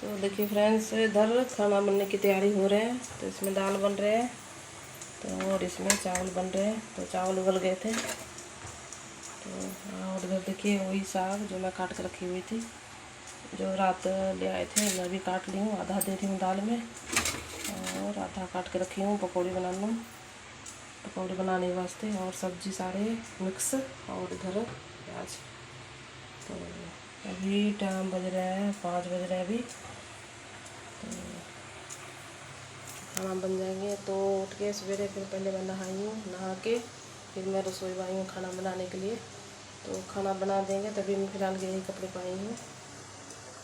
तो देखिए फ्रेंड्स, इधर खाना बनने की तैयारी हो रहे हैं। तो इसमें दाल बन रहे हैं तो और इसमें चावल बन रहे हैं। तो चावल उबल गए थे। तो और इधर देखिए वही साग जो मैं काट कर रखी हुई थी, जो रात ले आए थे, मैं भी काट ली हूँ। आधा दे रही हूँ दाल में और आधा काट के रखी हूँ पकौड़ी बना लूँ, पकौड़ी बनाने वास्ते। और सब्जी सारे मिक्स और इधर प्याज। तो अभी टाइम बज रहा है 5 बज रहे हैं अभी। तो खाना बन जाएंगे। तो उठ के सवेरे फिर पहले मैं नहाई हूँ, नहा के फिर मैं रसोई में आई हूँ खाना बनाने के लिए। तो खाना बना देंगे, तभी मैं फ़िलहाल यही कपड़े पाई हूँ।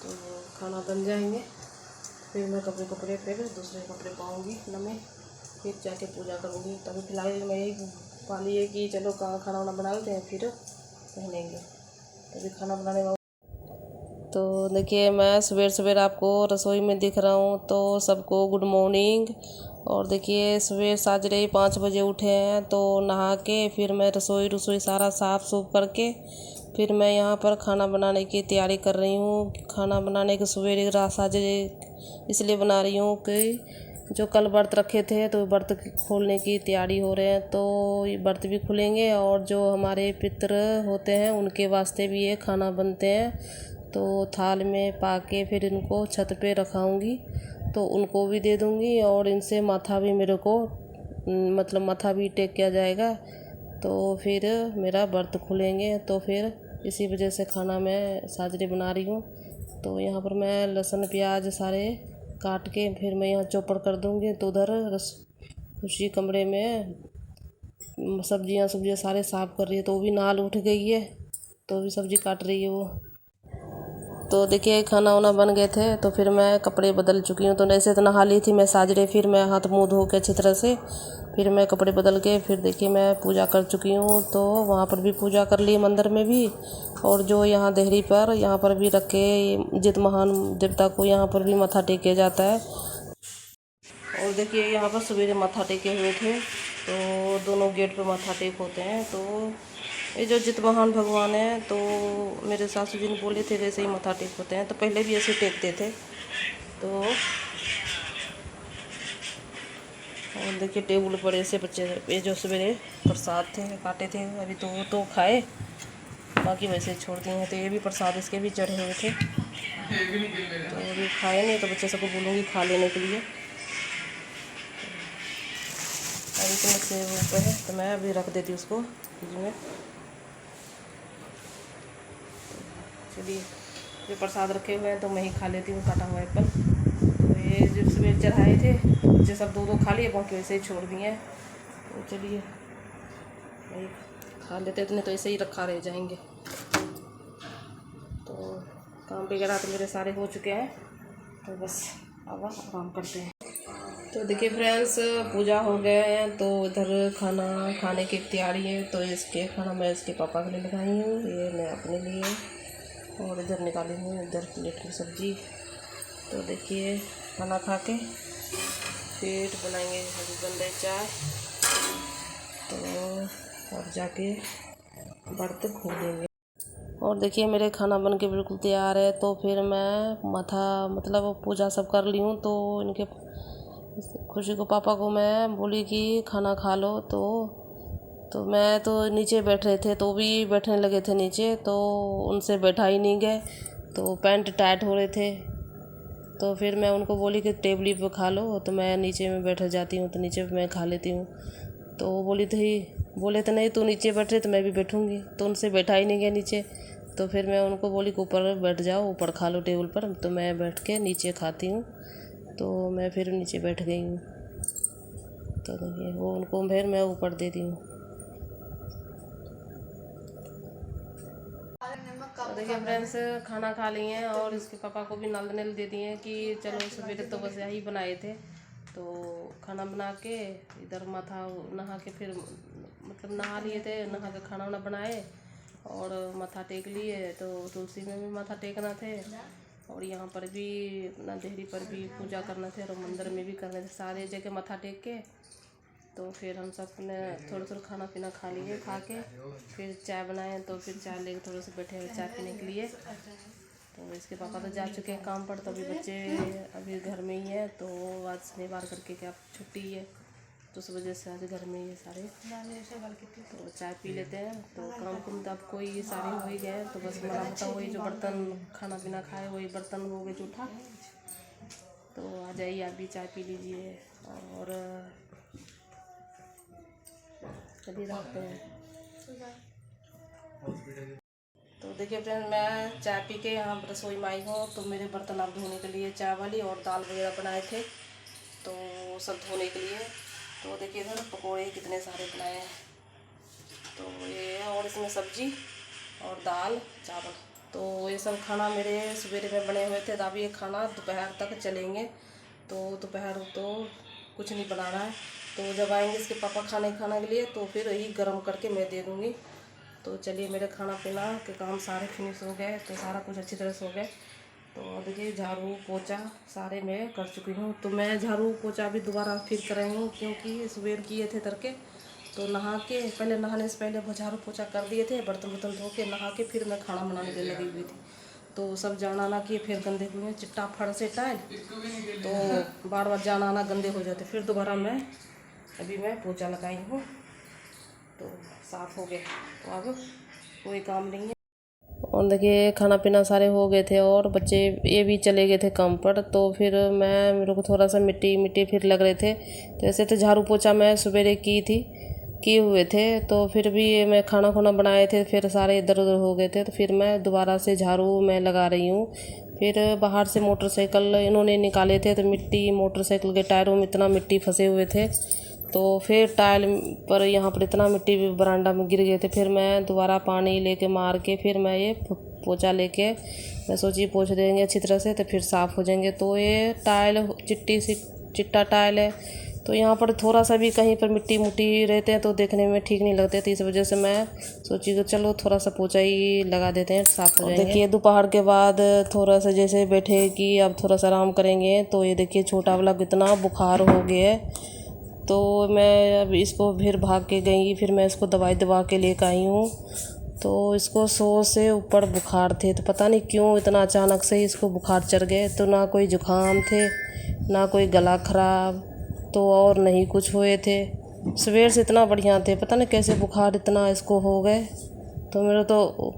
तो खाना बन जाएंगे, फिर मैं कपड़े फिर दूसरे कपड़े पाऊँगी नमे, फिर जाके पूजा करूँगी। तभी फ़िलहाल मैं यही पा ली है कि चलो खाना वाना बना लेते हैं, फिर पहनेंगे। तभी खाना बनाने वाला। तो देखिए मैं सवेर आपको रसोई में दिख रहा हूँ। तो सबको गुड मॉर्निंग। और देखिए सवेर साजरे 5 बजे उठे हैं। तो नहा के फिर मैं रसोई सारा साफ़ सूफ करके फिर मैं यहाँ पर खाना बनाने की तैयारी कर रही हूँ। खाना बनाने के सवेरे रात साजरे इसलिए बना रही हूँ कि जो कल व्रत रखे थे तो व्रत खोलने की तैयारी हो रहे हैं। तो ये व्रत भी खुलेंगे और जो हमारे पितृ होते हैं उनके वास्ते भी ये खाना बनते हैं। तो थाल में पाके फिर इनको छत पे रखाऊंगी, तो उनको भी दे दूंगी और इनसे माथा भी मेरे को मतलब माथा भी टेक किया जाएगा। तो फिर मेरा व्रत खुलेंगे। तो फिर इसी वजह से खाना मैं साजरे बना रही हूँ। तो यहाँ पर मैं लहसुन प्याज सारे काट के फिर मैं यहाँ चौपड़ कर दूँगी। तो उधर खुशी कमरे में सब्जियाँ सारे साफ़ कर रही है। तो वो भी नाल उठ गई है, तो भी सब्जी काट रही है वो। तो देखिए खाना वाना बन गए थे। तो फिर मैं कपड़े बदल चुकी हूँ। तो ऐसे तो नहा ली थी मैं साजरे, फिर मैं हाथ मुँह धो के अच्छी तरह से फिर मैं कपड़े बदल के फिर देखिए मैं पूजा कर चुकी हूँ। तो वहाँ पर भी पूजा कर ली, मंदिर में भी, और जो यहाँ देहरी पर यहाँ पर भी रखे जित महान देवता को यहाँ पर भी मत्था टेके जाता है। और देखिए यहाँ पर सवेरे माथा टेके हुए थे। तो दोनों गेट पर माथा टेक होते हैं। तो ये जो जित महान भगवान है, तो मेरे सासू जी ने बोले थे वैसे ही माथा टेक होते हैं। तो पहले भी ऐसे टेकते थे। तो और देखिए टेबल पर ऐसे बच्चे, ये जो सवेरे प्रसाद थे काटे थे, अभी तो खाए, बाकी वैसे छोड़ दिए हैं। तो ये भी प्रसाद इसके भी चढ़े हुए थे, तो अभी खाए नहीं। तो बच्चे सबको बोलूँगी खा लेने के लिए। अभी तो से ऊपर है, तो मैं अभी रख देती हूँ उसको फ्रिज में। चलिए ये प्रसाद रखे हुए हैं तो मैं ही खा लेती हूँ काटा हुआ एप्पल। तो ये जो सवेरे चढ़ाए थे बच्चे सब दो खा लिए, बाकी वैसे ही छोड़ दिए हैं। तो चलिए वही खा लेते, इतने तो ऐसे ही रखा रह जाएंगे। तो काम वगैरह तो मेरे सारे हो चुके हैं। तो बस अब आराम करते हैं। तो देखिए फ्रेंड्स, पूजा हो गए हैं। तो इधर खाना खाने की तैयारी है। तो इसके खाना मैं इसके पापा के लिए लगाई हूँ, ये मैं अपने लिए, और इधर निकाली हूँ इधर प्लेट में सब्जी। तो देखिए खाना खा के फिर बनाएंगे, अभी बन रही चाय। तो अब जाके व्रत खोलेंगे। और देखिए मेरे खाना बन के बिल्कुल तैयार है। तो फिर मैं माथा मतलब पूजा सब कर ली हूँ। तो इनके खुशी को पापा को मैं बोली कि खाना खा लो। तो मैं तो नीचे बैठ रहे थे, तो भी बैठने लगे थे नीचे। तो उनसे बैठा ही नहीं गए, तो पैंट टाइट हो रहे थे। तो फिर मैं उनको बोली कि टेबल पे खा लो, तो मैं नीचे में बैठ जाती हूँ, तो नीचे मैं खा लेती हूँ। तो वो बोले थे नहीं तू नीचे बैठ रहे तो मैं भी बैठूँगी। तो उनसे बैठा ही नहीं गया नीचे। तो फिर मैं उनको बोली कि ऊपर बैठ जाओ, ऊपर खा लो टेबल पर। तो मैं बैठ के नीचे खाती हूँ। तो मैं फिर नीचे बैठ गई हूँ। तो देखिए वो उनको फिर मैं ऊपर दे दी हूँ। तो देखिए फ्रेंड्स, खाना खा लिए हैं और इसके पापा को भी नल नल दे दिए हैं कि चलो सवेरे तो बस यही बनाए थे। तो खाना बना के इधर माथा नहा के फिर मतलब नहा लिए थे, नहा के खाना वाना बनाए और माथा टेक लिए। तो तुलसी में भी माथा टेकना थे, और यहाँ पर भी अपना देहरी पर भी पूजा करना थे, और मंदिर में भी करने थे, सारे जगह माथा टेक के। तो फिर हम सब ने थोड़ा खाना पीना खा लिए, खा के फिर चाय बनाए। तो फिर चाय लेके थोड़े से बैठे हुए चाय पीने के लिए। तो इसके पापा तो जा चुके हैं काम पर, तभी बच्चे अभी घर में ही है। तो आज शनिवार करके क्या छुट्टी है, तो उस वजह से आज घर में ही है सारे। तो चाय पी लेते हैं। तो काम कुम तो अब कोई सारे हो ही गए, तो बस बड़ा मोटा वही जो बर्तन खाना पीना खाए वही बर्तन हो गए जूठा। तो आ जाइए, आप भी चाय पी लीजिए और कभी रखते हैं। तो देखिए फ्रेंड, मैं चाय पी के यहाँ रसोई में आई हूँ। तो मेरे बर्तन अब धोने के लिए चाय वाली और दाल वगैरह बनाए थे, तो सब धोने के लिए। तो देखिए इधर पकोड़े कितने सारे बनाए हैं। तो ये और इसमें सब्जी और दाल चावल। तो ये सब खाना मेरे सवेरे में बने हुए थे, तो अभी ये खाना दोपहर तक चलेंगे। तो दोपहर तो कुछ नहीं बनाना है। तो जब आएंगे इसके पापा खाने के लिए, तो फिर यही गर्म करके मैं दे दूँगी। तो चलिए, मेरे खाना पीना के काम सारे फिनिश हो गए, तो सारा कुछ अच्छी तरह से हो गए। तो देखिए झाड़ू पोछा सारे मैं कर चुकी हूँ। तो मैं झाड़ू पोछा भी दोबारा फिर कर रही हूँ, क्योंकि सुबह किए थे तड़के। तो नहा के पहले, नहाने से पहले झाड़ू पोछा कर दिए थे, बर्तन धो के नहा के फिर मैं खाना बनाने के लगी हुई थी। तो सब जाना आना किए, फिर गंदे हुए चिट्टा फड़ से टाइल, तो बार बार जाना आना गंदे हो जाते। फिर दोबारा मैं पोछा लगाई हूँ, तो साफ़ हो गया। तो अब कोई काम नहीं है। और देखिए खाना पीना सारे हो गए थे और बच्चे ये भी चले गए थे काम पर। तो फिर मेरे को थोड़ा सा मिट्टी फिर लग रहे थे। तो ऐसे तो झाड़ू पोछा मैं सवेरे किए हुए थे। तो फिर भी मैं खाना बनाए थे, फिर सारे इधर उधर हो गए थे। तो फिर मैं दोबारा से झाड़ू मैं लगा रही हूँ। फिर बाहर से मोटरसाइकिल इन्होंने निकाले थे, तो मिट्टी मोटरसाइकिल के टायरों में इतना मिट्टी फंसे हुए थे। तो फिर टाइल पर यहाँ पर इतना मिट्टी बरांडा में गिर गए थे। फिर मैं दोबारा पानी लेके मार के फिर मैं ये पोछा लेके मैं सोची पोछ देंगे अच्छी तरह से, तो फिर साफ़ हो जाएंगे। तो ये टाइल चिट्टा टाइल है, तो यहाँ पर थोड़ा सा भी कहीं पर मिट्टी रहते हैं तो देखने में ठीक नहीं लगते। तो इस वजह से मैं सोची कि चलो थोड़ा सा पोछा ही लगा देते हैं, साफ़ हो जाएंगे। देखिए दोपहर के बाद थोड़ा सा जैसे बैठे कि अब थोड़ा सा आराम करेंगे। तो ये देखिए छोटा वाला कितना बुखार हो गया है। तो मैं अब इसको फिर भाग के गई, फिर मैं इसको दवाई दवा के लेकर आई हूँ। तो इसको 100 से ऊपर बुखार थे। तो पता नहीं क्यों इतना अचानक से इसको बुखार चढ़ गए। तो ना कोई जुकाम थे, ना कोई गला ख़राब, तो और नहीं कुछ हुए थे। सवेर से इतना बढ़िया थे, पता नहीं कैसे बुखार इतना इसको हो गए। तो मेरा तो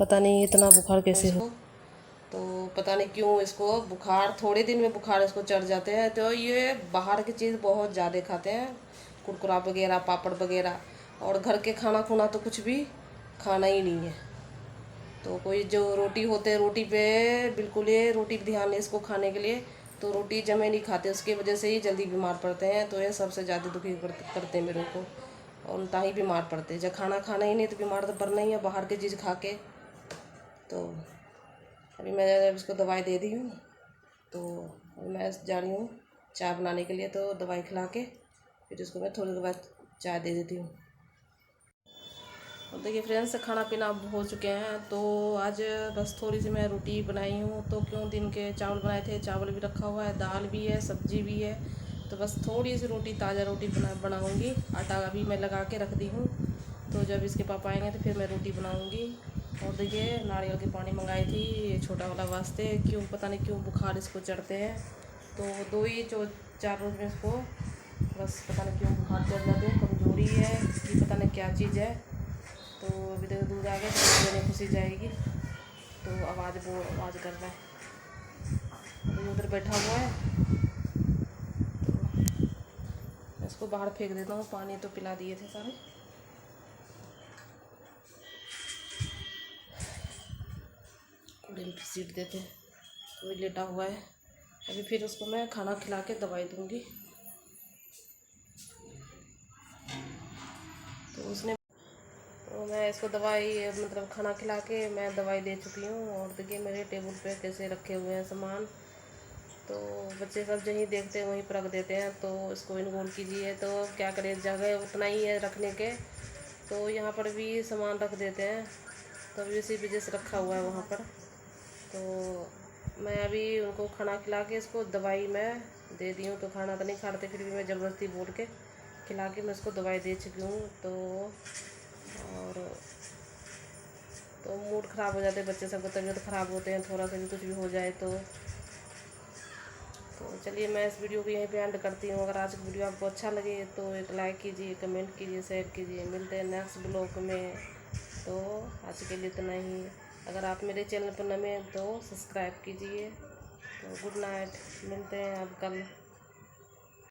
पता नहीं इतना बुखार कैसे हो। तो पता नहीं क्यों इसको बुखार, थोड़े दिन में बुखार इसको चढ़ जाते हैं। तो ये बाहर की चीज़ बहुत ज़्यादा खाते हैं, कुरकुरा वगैरह, पापड़ वगैरह। और घर के खाना खुना तो कुछ भी खाना ही नहीं है। तो कोई जो रोटी होते हैं, रोटी पे बिल्कुल ये रोटी पे ध्यान है इसको खाने के लिए। तो रोटी जमे नहीं खाते, उसकी वजह से ही जल्दी बीमार पड़ते हैं। तो ये सबसे ज़्यादा दुखी करते हैं मेरे को, और उनता ही बीमार पड़ते हैं। जब खाना ही नहीं तो बीमार तो पड़ना ही है बाहर की चीज़ खा के। तो अभी मैं इसको दवाई दे दी हूँ। तो अभी मैं जा रही हूँ चाय बनाने के लिए। तो दवाई खिला के फिर इसको मैं थोड़ी देर बाद चाय दे देती हूँ। और देखिए फ्रेंड्स, खाना पीना हो चुके हैं। तो आज बस थोड़ी सी मैं रोटी बनाई हूँ। तो क्यों दिन के चावल बनाए थे, चावल भी रखा हुआ है, दाल भी है, सब्जी भी है। तो बस थोड़ी सी रोटी, ताज़ा रोटी बनाऊँगी। आटा अभी मैं लगा के रख दी हूँ। तो जब इसके पापा आएंगे तो फिर मैं रोटी बनाऊँगी। और देखिए नारियल के पानी मंगाई थी ये छोटा वाला वास्ते। क्यों पता नहीं क्यों बुखार इसको चढ़ते हैं। तो 4 रोज़ में इसको बस पता नहीं क्यों बुखार चढ़ जाते हैं। कमजोरी है कि पता नहीं क्या चीज़ है। तो अभी तक दूध आ गया, तो देने खुशी जाएगी। तो आवाज़ कर रहा है, अभी उधर बैठा हुआ है। तो इसको बाहर फेंक देता हूँ, पानी तो पिला दिए थे सारे। कूड़े में सीट देते हैं। तो लेटा हुआ है, अभी फिर उसको मैं खाना खिला के दवाई दूँगी। तो उसने तो मैं इसको दवाई मतलब खाना खिला के मैं दवाई दे चुकी हूँ। और देखिए मेरे टेबल पे कैसे रखे हुए हैं सामान। तो बच्चे सब जहीं देखते हैं वहीं पर रख देते हैं। तो इसको इनगोल कीजिए, तो क्या करें, जगह उतना ही है रखने के। तो यहाँ पर भी सामान रख देते हैं। तो अभी इसी वजह से रखा हुआ है वहाँ पर। तो मैं अभी उनको खाना खिला के इसको दवाई मैं दे दी हूँ। तो खाना तो नहीं खाते, फिर भी मैं ज़बरदस्ती बोल के खिला के मैं इसको दवाई दे चुकी हूँ। तो तो मूड ख़राब हो जाते हैं बच्चे सबका, तबीयत ख़राब होते हैं थोड़ा सा भी कुछ भी हो जाए तो चलिए मैं इस वीडियो को यहीं पे एंड करती हूँ। अगर आज की वीडियो आपको अच्छा लगे तो एक लाइक कीजिए, कमेंट कीजिए, शेयर कीजिए। मिलते हैं नेक्स्ट ब्लॉग में। तो आज के लिए इतना ही। अगर आप मेरे चैनल पर नए हैं तो सब्सक्राइब कीजिए। तो गुड नाइट, मिलते हैं अब कल।